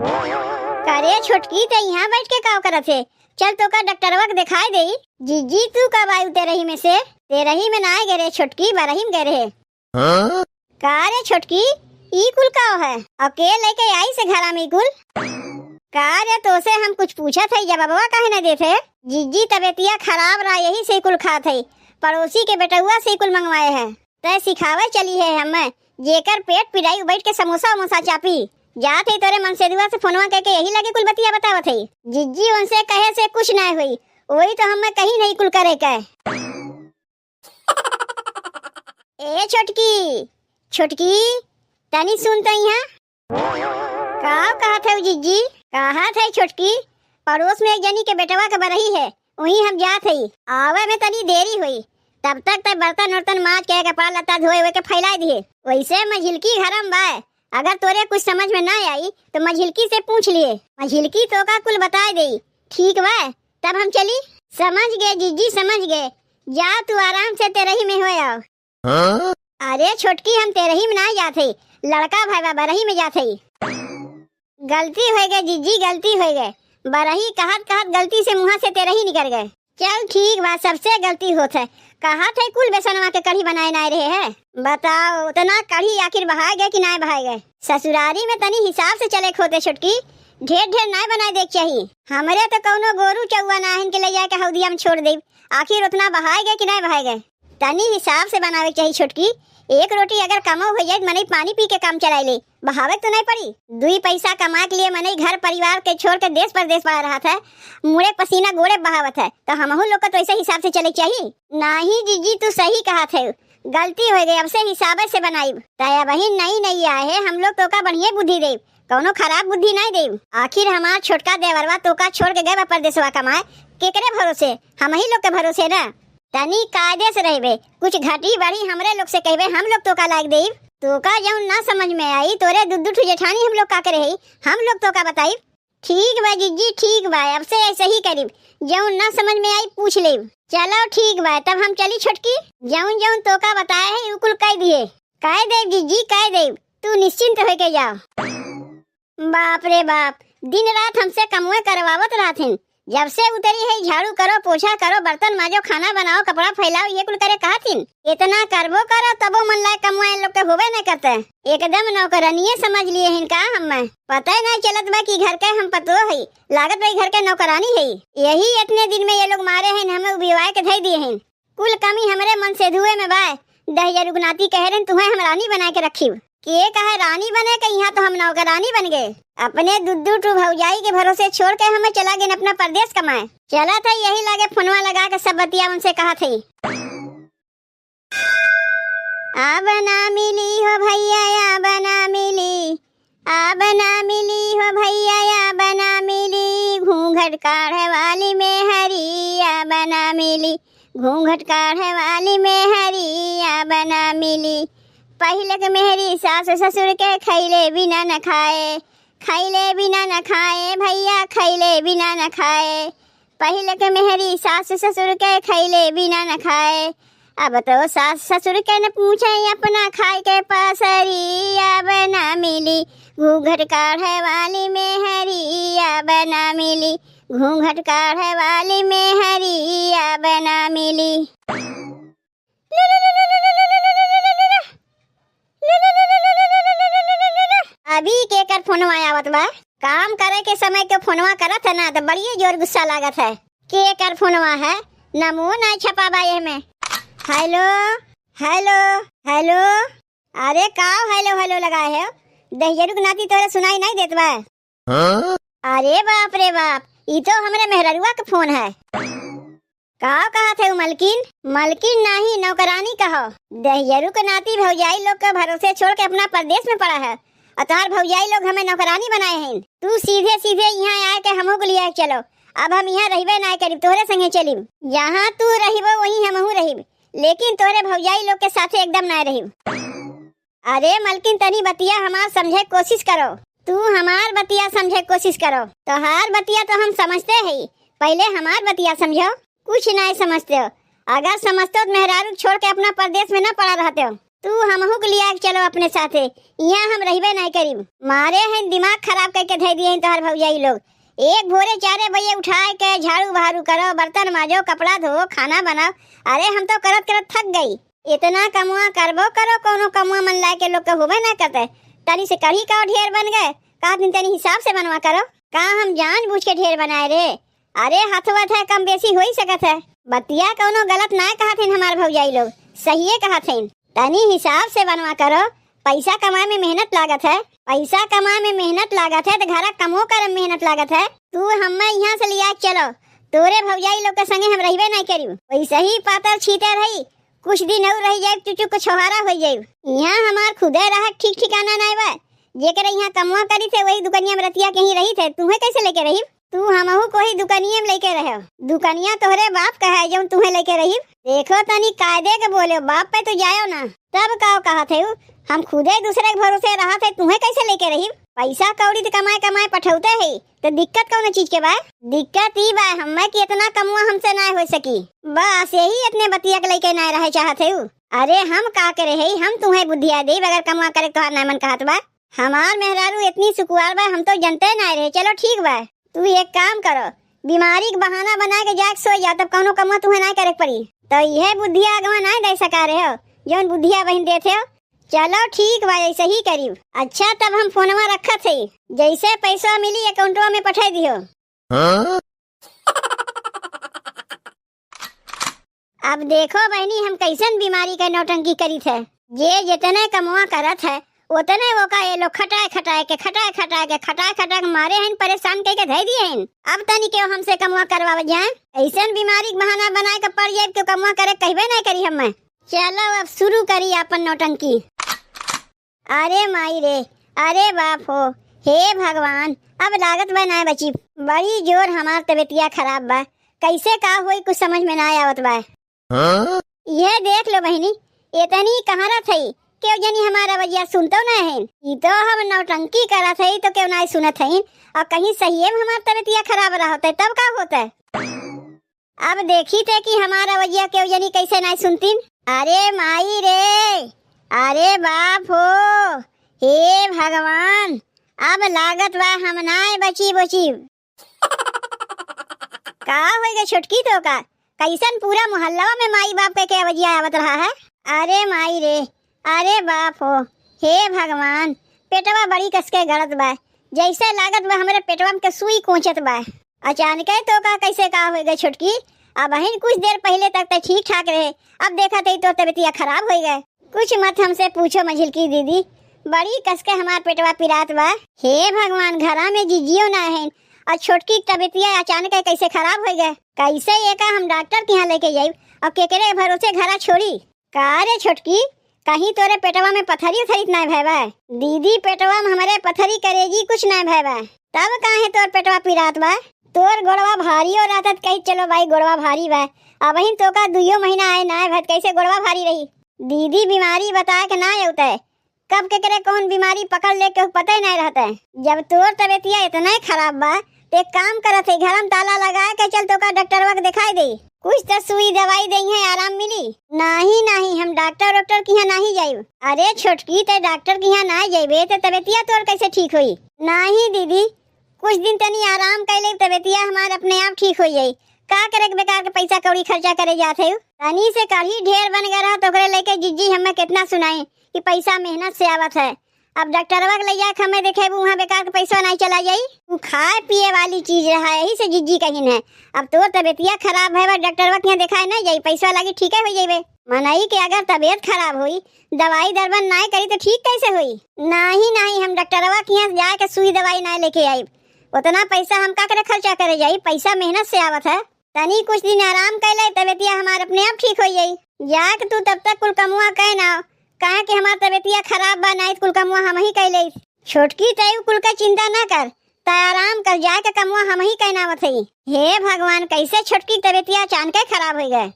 करे छोटकी ते यहाँ बैठ के का करत है? चल तो का डॉक्टरवा के दिखाई दे। जीजी तू कब आई तेरही में से? तेरही में ना गए रे छोटकी, बरही में गए रे। का रे छोटकी ई कुल का है? अकेले लेके आई से घरा में कुल? का रे तो से हम कुछ पूछा थे जब बाबा काहे न देते? जीजी तबीयतिया खराब रहा यही से कुल खा थे, पड़ोसी के बेटुआ से कुल मंगवाए है। तय सिखावे चली है हमें जेकर पेट पिराई बैठ के समोसा वमोसा चापी जात है तोरे मन से दुआ से फोनवा करके यही लगे कुल बतिया बतावत है। जिज्जी उनसे कहे से कुछ ना हुई, वही तो हमें कहीं नहीं कुल करे के। ए छोटकी छोटकी तनी सुन तो यहाँ का कहा थे जिज्जी? कहा थे छोटकी पड़ोस में एक जनी के बेटवा के बरही है, वहीं हम जात है। आवे में तनी देरी हुई, तब तक ते बर्तन उर्तन माज के कपड़ा लत्ता धोए हुए के फैला दिए। वैसे मझिलकी घरम बाय, अगर तोरे कुछ समझ में ना आई तो मझिलकी से पूछ लिए, मझिलकी तो का कुल बता दे। ठीक बा तब हम चली। समझ गए जीजी समझ गए, जा तू आराम से तेरही में हो आओ। अरे छोटकी हम तेरही में ना जाते, लड़का भाई बरही में जाते। गलती हो गई जीजी गलती हो गई, बरही कहत कहत गलती से मुँह से तेरही निकल गए। चल ठीक बा सबसे गलती होत है। कहा थे कुल बेसनवा के कढ़ी बनाए ना रहे है? बताओ उतना कढ़ी आखिर बहाए गए कि ना बहाए गए? ससुरारी में तनी हिसाब से चले खोते छोटकी, ढेर ढेर ना बनाए देख चाहिए। हमारे तो कौनो गोरू चौवा ना है के ले जाए के हौदिया में छोड़ दे, आखिर उतना बहाए गए कि ना बहाए गए? तनी हिसाब से बनावे चाहिए छोटकी। एक रोटी अगर कमो हो जाए मने पानी पी के काम चला ले, बहावे तो नहीं पड़ी। दुई पैसा कमा के लिए मने घर परिवार के छोड़ के देश परदेश पा रहा था, मुड़े पसीना गोड़े बहावत है, तो हमहू लोग को तो ऐसे हिसाब से चले चाहिए। नहीं जीजी तू सही कहा थे, गलती हो गई, अब से हिसाब से बनाई। ताया बहन नहीं आए है, हम लोग तो का बढ़िया बुद्धि दे, कौनो खराब बुद्धि नहीं दे। आखिर हमार छोटका देवरवा तो का छोड़ के गए परदेशवा कमाए, केकरे भरोसे? हम ही लोग के भरोसे ना। तनी कायदे से रहबे, कुछ घटी बढ़ी हमरे लोग से कहबे, हम लोग तो का लायक देव। तो का जौन ना समझ में आई तोरे दुद्दू ठु जेठानी हम लोग का करे ही, हम लोग तो का बताई। ठीक बा जीजी ठीक बा, अब से ऐसे ही करीब, जौन ना समझ में आई पूछ ले। चलो ठीक बा तब हम चली छोटकी, जौन जौन तो का बताए है उकुल कह दिए। कह देव जीजी कह देव, तू निश्चिंत होके जाओ। बाप रे बाप, दिन रात हमसे कमुए करवावत रहथिन, जब से उतरी है झाड़ू करो पोछा करो बर्तन माजो खाना बनाओ कपड़ा फैलाओ ये कुल करे कहथिन। इतना करबो करो तबो मन लायक कमुए लोग के होबे नहीं करते, एकदम नौकरानिये समझ लिए इनका। हमें पता ही नहीं चलत बा कि घर के हम पतो है, लागत भाई घर के नौकरानी है। यही इतने दिन में ये लोग मारे हैं हमें उबिवाए के धई दिए हैं। कुल कमी हमारे मन से धुए में बाय, दहिया रुगनाती कह रहे तुम्हें हम रानी बना के रखी, के कहे रानी बने के यहाँ तो हम नौकरानी बन गए। अपने दुद्दू टू भौजाई के भरोसे छोड़ के हमें चला गए अपना परदेश कमाए। चला था यही लगे फोनवा लगा के सब बतिया उनसे कहा थी। अब ना मिली हो भैया अब ना मिली, अब ना मिली हो भैया अब ना मिली, घूंघट काढ़े वाली में हरी अब ना मिली, घूंघट काढ़े वाली में हरी अब ना मिली। पहले के मेहरी सास ससुर के खैले बिना न खाए, खैले बिना न खाए भैया खैले बिना न खाए। पहले के मेहरी सास ससुर के खैले बिना न खाए, अब तो सास ससुर के न पूछे अपना खाए के पासरी अब ना मिली, घूंघट काढ़े वाली में हरी अब ना मिली, घूंघट काढ़े वाली में हरी अब ना मिली। अभी के कर फोनवा आवत बा, काम करे के समय के फोनवा करत है ना तो बड़ी जोर गुस्सा लागत है। के कर फोनवा है, नमो ना छपा बा ये में। हेलो हेलो हेलो, अरे का हेलो हेलो लगाए है, दहियरू के नाती तोरे सुनाई नहीं देत बा? अरे बाप रे बाप, ये तो हमारे मेहररुआ का फोन है। का कहा थे मलकिन? मलकिन नहीं नौकरानी कहो। दहियरू के नाती भौजाई लोग के भरोसे छोड़ के अपना परदेश में पड़ा है, अतार भौजाई लोग हमें नौकरानी बनाए हैं। तू सीधे सीधे यहाँ आए के हमहू को लिया चलो, अब हम यहाँ रहिबे ना करीब, तोहरे संगे चलीब। जहाँ तू रहिबो वहीं हमहू रहिब, लेकिन तोहरे भौजाई लोग के साथे एकदम ना रहिब। अरे मलकिन तनी बतिया हमार समझे कोशिश करो, तू हमार बतिया समझे कोशिश करो। तोहार बतिया तो हम समझते हैं, पहले हमार बतिया समझो। कुछ नहीं समझते हो, अगर समझते हो तो मेहरारू छोड़ के अपना परदेश में न पड़ा रहते हो। तू हमहू के लिया के चलो अपने साथे, यहाँ हम रहबे नहीं करीब। मारे हैं दिमाग खराब करके धै दिए हैं तोहर भौजाई लोग। एक भोरे 4 बजे उठाए के झाड़ू बहारू करो, बर्तन माजो, कपड़ा धो, खाना बनाओ। अरे हम तो करत करत थक गई। इतना कमुआ करबो करो, कोनो कमुआ मन लाए के लोग के होबे ना करते। तनी से कढ़ी का ढेर बन गए, का दिन तनी हिसाब से बनवा करो। का हम जानबूझ के ढेर बनाए रे? अरे हथवत है, कम बेसी हो ही सकत है। बतिया कोनो गलत ना कहत हैं हमार भौजाई लोग, सही कहत हैं। तनी हिसाब से बनवा करो। पैसा कमाए में मेहनत लागत है, पैसा कमाए में मेहनत लागत है तो घर कमो कर मेहनत लागत है। तू हमें यहाँ से लिया चलो, तोरे भौजाई लोग के संगे हम रहबे नहीं करी। वैसे ही पातर छीते रही, कुछ दिन और रह जाए चुचु को छोहारा हो जाए। यहाँ हमार खुदे रह ठीक ठिकाना नहीं बा। जेकर यहाँ कमवा करी थे वही दुकनिया में रतिया कहीं रही थे, तुम्हें कैसे लेके रही? तू हमहू को ही दुकनिया में लेके रहे। दुकनिया तोहरे बाप का है जो तुम्हें लेके रही। देखो तनी कायदे के बोले, बाप पे तो जायो ना। तब का कहा थे हम खुदे दूसरे के भरोसे रहा थे, तुम्हें कैसे लेके रही? पैसा कौड़ी तो कमाए कमाए पठौते है, तो दिक्कत कौन चीज के बा? दिक्कत ई बा हमें कि इतना कमुआ हमसे ना हो सकी, बस यही इतने बतिया के लेके ना रहे चाहते हो। अरे हम का करे है, हम तुम्हें बुद्धिया दे बगैर कमुआ करे तो ना मन कहत बा। हमार मेहरारू इतनी सुकुआर बा, हम तो जनते ना रहे। चलो ठीक बा, तू एक काम करो, बीमारी के बहाना बना के जाके सो जा, तब कौनो कमुआ तुम्हें ना करे पड़ी। तो यह बुद्धिया अगवा ना दे सका रहे हो जौन बुद्धिया बहन देते हो। चलो ठीक बा, ऐसे ही करीब। अच्छा तब हम फोनवा रखा थे, जैसे पैसा मिली अकाउंटवा में पठा दियो। अब देखो बहनी हम कैसन बीमारी का नौटंकी करी थे। जे जितने कमुआ करत है उतने वो का ये लोग खटाए खटाए के मारे हैं, परेशान करके धै दिए हैं। अब तनी के हमसे कमुआ करवा जाए, ऐसन बीमारी बहाना बनाए के पड़ जाए तो कमुआ करे कहबे नहीं करी हमें। चलो अब शुरू करी अपन नौटंकी। अरे माई रे, अरे बाप हो, हे भगवान, अब लागत बा ना बची। बड़ी जोर हमार तबीयतिया खराब बा, कैसे का होई कुछ समझ में ना आवत बा। यह देख लो बहनी, इतनी कहाँ रह थई क्यों जनी हमारा वजिया सुनतो ना है। ई तो हम नौटंकी करा थे तो क्यों ना सुनत है। और कहीं सही में हमार तबीयतिया खराब रहा होता तब का होता है। अब देखी थे कि हमारा वजिया क्यों जनी कैसे ना सुनती। अरे माई रे, अरे बाप हो, हे भगवान, अब लागत बा हम नाय बची बची। का होएगा छोटकी तो का कैसन पूरा मोहल्ला में माई बाप के क्या वजिया आवत रहा है। अरे माई रे, अरे बाप हो, हे भगवान, पेटवा बड़ी कसके गड़त बा, जैसे लागत बा हमारे पेटवा में सुई कोचत बा। अचानक तो का कैसे का होएगा छोटकी। अब बहन कुछ देर पहले तक तो ठीक ठाक रहे, अब देखा तो तबीयतिया खराब हो गए। कुछ मत हमसे पूछो मझिलकी दीदी, बड़ी कसके हमार पेटवा पिरात बा। हे भगवान, घरा में जीजियो ना है और छोटकी तबीयतिया अचानक कैसे खराब हो गए। कैसे ये का हम डॉक्टर के यहाँ लेके जाये और केकरे भरोसे घरा छोड़ी। का रे छोटकी, कहीं तोरे पेटवा में पथरी उथरी नहीं भैबा? दीदी पेटवा में हमारे पथरी करेगी कुछ नहीं भैबा, तब काहे तोर पेटवा पिरात बा? तोर गोड़वा भारी हो रहा था कहीं चलो भाई गोड़वा भारी बा। अब ही तो का 2 महीना आए ना भत कैसे गोड़वा भारी रही। दीदी बीमारी बता के ना होता है, कब के करे कौन बीमारी पकड़ ले के पता ही नहीं रहता है। जब तोर तबीयतिया इतना ही खराब बा तो एक काम करत है, घर में ताला लगा के चल तो का डॉक्टरवा के दिखाई दे, कुछ तो सुई दवाई दे है आराम मिली। नहीं नहीं, हम डॉक्टर के यहाँ नहीं जाये। अरे छोटकी, ते डॉक्टर के यहाँ ना जाइबे तो तबीयतिया तोर कैसे ठीक हुई? नहीं दीदी, कुछ दिन तनी आराम कर ले, तबीयतिया हमारे अपने आप ठीक हो जाये। का करे बेकार के पैसा कौड़ी खर्चा करे जाते हो। तनी से कढ़ी ढेर बन गया रहा तो लेके जिज्जी हमें कितना सुनाई कि पैसा मेहनत से आवत है। अब डॉक्टरवा के ले जाके हमें देखे वहाँ बेकार के पैसा नहीं चला जाये। तू खाए पिए वाली चीज रहा, यही से जिज्जी कहीं है। अब तो तबीयतिया खराब है, डॉक्टरवा के यहाँ दिखाए नहीं जाये, पैसा लगी ठीक है हो जाये। मनाई कि अगर तबीयत खराब हुई दवाई दरबन नहीं करी तो ठीक कैसे हुई? नहीं नहीं, हम डॉक्टरवा के यहाँ जाके सुई दवाई नहीं लेके आई, उतना पैसा हम का करे खर्चा करे जाये, पैसा मेहनत से आवत है। तनी कुछ दिन आराम कर ले, तबीयतिया हमारे अपने आप ठीक हो जाये। जाके तू तब तक कुल कमुआ कह ना कहा कि हमार तबीयतिया खराब बा, नहीं कुल कमुआ हम ही कह ले। छोटकी तयू कुल का चिंता ना कर, ता आराम कर, जाके कमुआ हम ही कहना मत ही। हे भगवान, कैसे छोटकी तबीयतिया अचानक खराब हो गए।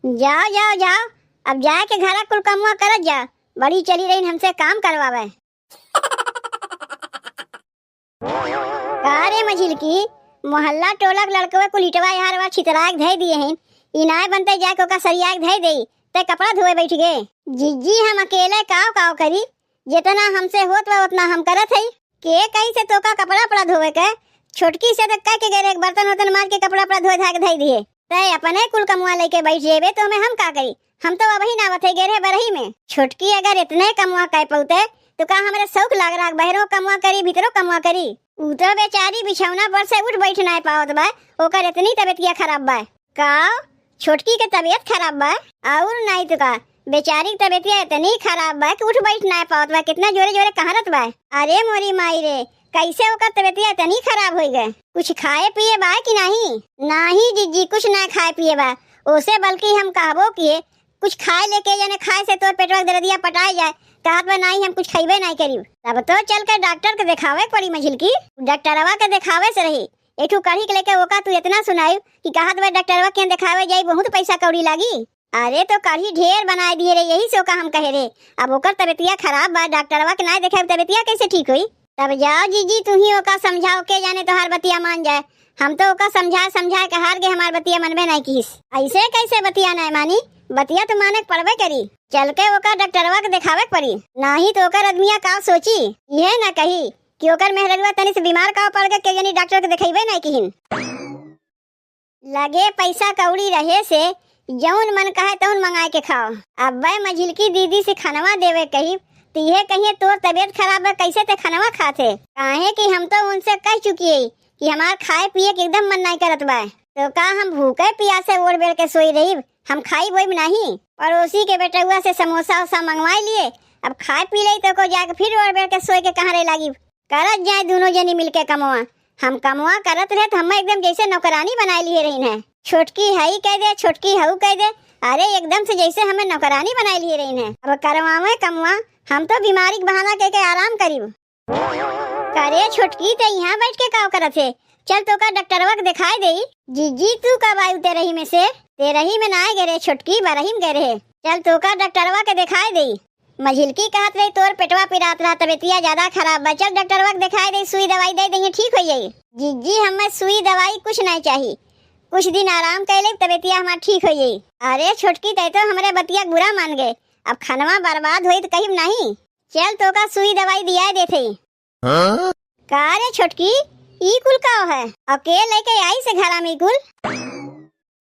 जाओ जाओ जाओ, अब जाके घर कुल कमुआ करत जा, बड़ी चली रही हमसे काम करवावे। अरे मझिलकी, मोहल्ला टोला के लड़कवा कुल इटवा यारवा छितरा के धै दिए हैं, इनाय बनते जाके ओका सरिया के धै दे ते कपड़ा धोए बैठ गए। जीजी हम अकेले काव काव करी, जितना हमसे होत बा उतना हम करत हई। के कहीं से तो का कपड़ा पड़ा धोवे के, छोटकी से तो कह के गए एक बर्तन वर्तन मार के कपड़ा पड़ा धोए धा के धई दिए। तय अपने कुल कमुआ लेके बैठ जेबे तो मैं हम का करी, हम तो अब ही ना बथे गेरे बरही में। छोटकी अगर इतने कमुआ कह पौते तो का हमारे शौक लाग रहा बहरों कमुआ करी भीतरों कमुआ करी। उ तो बेचारी बिछौना पर से उठ बैठ ना पावत बा, ओकर इतनी तबीयत खराब बा। का छोटकी के तबीयत खराब बा और नहीं तो का बेचारी की तबीयत इतनी खराब बा कि उठ बैठ ना पावत बा। कितना जोरे जोरे कहरत बा। अरे मोरी माई रे, कैसे ओकर तबीयत इतनी खराब हो गए। कुछ खाए पिए बा कि नहीं? नहीं जीजी कुछ ना खाए पिए बा, ओसे बल्कि हम कहबो किए कुछ खाए लेके जाने, खाए से तो पेटवा दर्दिया पटाए जाए। कहत बा नहीं हम कुछ खाइबे नहीं करी। तब तो चल कर डॉक्टर के दिखावे पड़ी मझिल की। डॉक्टरवा के दिखावे से रही एठू कढ़ी के लेके ओका तू इतना सुनाई कि कहत बा डॉक्टरवा के दिखावे जाई बहुत पैसा कौड़ी लागी। अरे तो कढ़ी ढेर बनाए दिए रे, यही से ओका हम कहे रे। अब ओकर तबीयतिया खराब बा, डॉक्टरवा के नहीं देखे तबीयतिया कैसे ठीक हुई। तब जाओ जीजी तू ही ओका समझाओ के जाने तो हर बतिया मान जाए। हम तो ओका समझा समझा के हार गए, हमार बतिया मनबे नहीं किस। ऐसे कैसे बतिया नहीं मानी, बतिया तो माने पड़बे करी। चल के ओका डॉक्टरवा के दिखावे पड़ी, नहीं तो ओकर आदमिया का सोची यह ना कही कि ओकर मेहररुआ तनी से बीमार का पड़ के जानी डॉक्टर के दिखाइबे नहीं किहिन। लगे पैसा कौड़ी रहे से जौन मन कहे तौन मंगाए के खाओ। अब मझिल की दीदी से खनवा देवे कही तो यह कहिए तोर तबीयत खराब है कैसे ते खनवा खाते। काहे कि हम तो उनसे कह चुकी है कि हमार खाए पिए के एकदम मन नहीं करत बा। तो का हम भूखे प्यासे ओढ़ बेड़ के सोई रही, हम खाई बोई नहीं। पड़ोसी के बेटुआ से समोसा वोसा मंगवाई लिए, अब खाए पी ले तो को जाके फिर ओढ़ बेड़ के सोए के कहाँ रहे लागी। करत जाए दोनों जनी मिलके कमवा, हम कमवा करत रहे तो हम एकदम जैसे नौकरानी बनाए लिए रही है। छोटकी हई कह दे, छोटकी हऊ कह दे, अरे एकदम से जैसे हमें नौकरानी बनाए लिए रही है। अब करवावे कमवा, हम तो बीमारी बहाना कह के आराम करीब करे। छोटकी तो यहाँ बैठ के का करत है, चल तो का डॉक्टरवा के दिखाई दे। जीजी तू कब आई तेरही में से? तेरही में ना गए रे छोटकी, बरही में गए रहे। चल तो का डॉक्टरवा के दिखाई दे। मझिलकी कहत रही तोर पेटवा पिरात रहा, तबीयतिया ज्यादा खराब बा, चल डॉक्टरवा के दिखाई दे, सुई दवाई दे देंगे ठीक हो जाई। जीजी हमें सुई दवाई कुछ नहीं चाहिए, कुछ दिन आराम कर ले तबीयतिया हमार ठीक हो जाई। अरे छोटकी तय तो हमारे बतिया बुरा मान गए, अब खनवा बर्बाद हुई तो कहीं नहीं। चल तो का सुई दवाई दिया देते। का रे छोटकी ई कुल का है, अकेले लेके आई से घरा में कुल।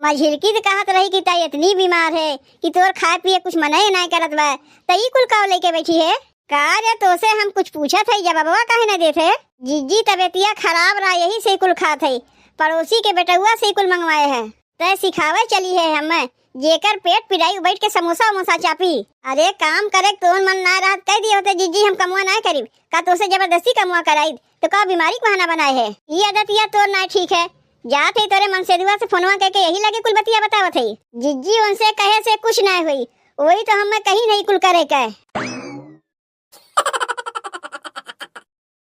मझिलकी तो कहत रही कि ताई इतनी बीमार है कि तोर खाए पिए कुछ मना ही नहीं करत बा, तई कुल का लेके बैठी है। का रे तो से हम कुछ पूछा था जवाबवा काहे न देते। जीजी तबीयतिया खराब रहा यही से कुल खात है, पड़ोसी के बेटुआ से कुल मंगवाए है। तय सिखावे चली है हमें, जेकर पेट पिराई बैठ के समोसा वमोसा चापी। अरे काम करे तो मन ना रात कह दिए होते जीजी हम कमुआ ना करी, का तो से जबरदस्ती कमुआ कराई तो का बीमारी बहाना बनाए है। ये आदत या तो ना ठीक है, जाते तोरे मन से दुआ से फोनवा करके यही लगे कुल बतिया बतावत है। जीजी उनसे कहे से कुछ ना हुई, वही तो हमें कहीं नहीं कुल करे के।